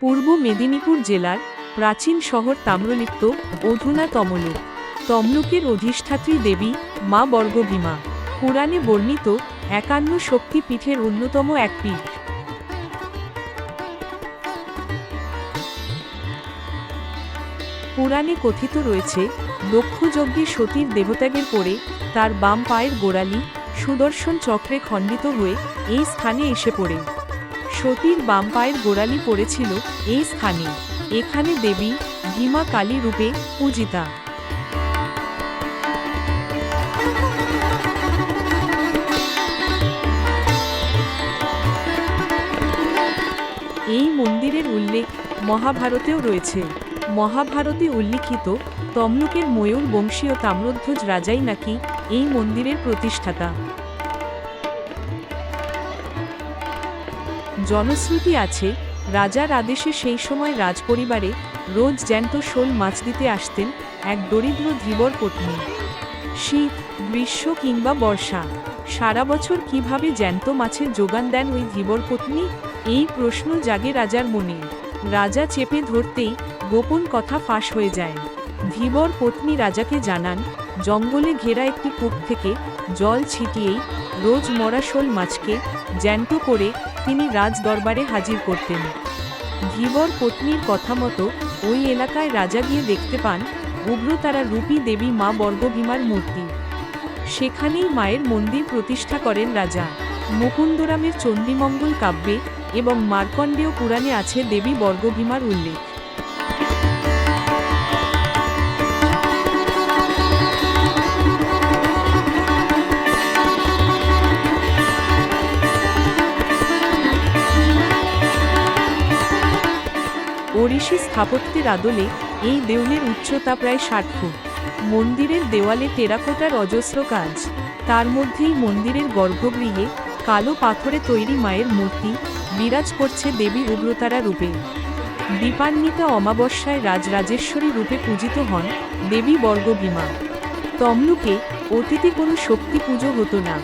পূর্ব মেদিনীপুর জেলার প্রাচীন শহর তাম্রলিপ্ত, অধুনা তমলুক। তমলুকের অধিষ্ঠাত্রী দেবী মা বর্গভীমা, পুরাণে বর্ণিত ৫১ শক্তি পীঠের অন্যতম এক পীঠ। পুরাণে কথিত রয়েছে, দক্ষ যজ্ঞে সতীর দেহত্যাগের পরে তার বাম পায়ের গোড়ালি সুদর্শন চক্রে খণ্ডিত হয়ে এই স্থানে এসে পড়ে। সতীর বাম পায়ের গোড়ালি পড়েছিল এই স্থানে। এখানে দেবী ভীমা কালী রূপে পূজিতা। এই মন্দিরের উল্লেখ মহাভারতেও রয়েছে। মহাভারতে উল্লিখিত তমলুকের ময়ূর বংশীয় তাম্রধ্বজ রাজাই নাকি এই মন্দিরের প্রতিষ্ঠাতা। জনশ্রুতি আছে, রাজার আদেশে সেই সময় রাজপরিবারে রোজ জ্যান্ত শোল মাছ দিতে আসতেন এক দরিদ্র ধীবর পত্নী। শীত, গ্রীষ্ম কিংবা বর্ষা, সারা বছর কিভাবে জ্যান্ত মাছের যোগান দেন ওই ধীবর পত্নী? এই প্রশ্ন জাগে রাজার মনে। রাজা চেপে ধরতেই গোপন কথা ফাঁস হয়ে যায়। ধীবর পত্নী রাজাকে জানান, জঙ্গলে ঘেরা একটি কূপ থেকে জল ছিটিয়েই রোজ মরা শোল মাছকে জ্যান্ত করে তিনি রাজ দরবারে হাজির করতেন। ধীবর পত্নীর কথা মতো ওই এলাকায় রাজা গিয়ে দেখতে পান উগ্রতারা রূপী দেবী মা বর্গভীমার মূর্তি। সেখানেই মায়ের মন্দির প্রতিষ্ঠা করেন রাজা। মুকুন্দরামের চণ্ডীমঙ্গল কাব্যে এবং মার্কণ্ডেয় পুরাণে আছে দেবী বর্গভীমার উল্লেখ। ওড়িশি স্থাপত্যের আদলে এই দেউলের উচ্চতা প্রায় ৬০ ফুট। মন্দিরের দেওয়ালে টেরাকোটার অজস্র কাজ। তার মধ্যেই মন্দিরের গর্ভগৃহে কালো পাথরে তৈরি মায়ের মূর্তি বিরাজ করছে দেবী উগ্রতারা রূপে। দীপান্বিতা অমাবস্যায় রাজরাজেশ্বরী রূপে পূজিত হন দেবী বর্গভীমা। তমলুকে অতীতে কোনো শক্তি পুজো হতো না,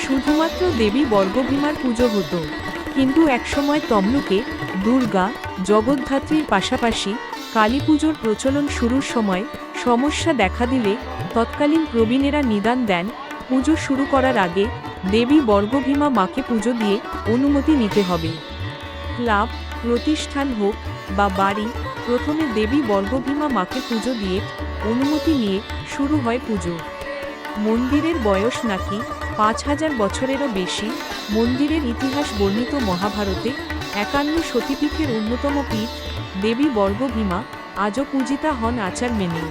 শুধুমাত্র দেবী বর্গভীমার পুজো হতো। কিন্তু একসময় তমলুকে দুর্গা, জগদ্ধাত্রীর পাশাপাশি কালী পুজোর প্রচলন শুরুর সময় সমস্যা দেখা দিলে তৎকালীন প্রবীণেরা নিদান দেন, পুজো শুরু করার আগে দেবী বর্গভীমা মাকে পুজো দিয়ে অনুমতি নিতে হবে। ক্লাব, প্রতিষ্ঠান হোক বা বাড়ি, প্রথমে দেবী বর্গভীমা মাকে পুজো দিয়ে অনুমতি নিয়ে শুরু হয় পুজো। মন্দিরের বয়স নাকি ৫,০০০ বছরেরও বেশি। মন্দিরের ইতিহাস বর্ণিত মহাভারতে ৫১ সতীপীঠের অন্যতম পীঠ দেবী বর্গভীমা আজও পূজিতা হন আচার মেনে।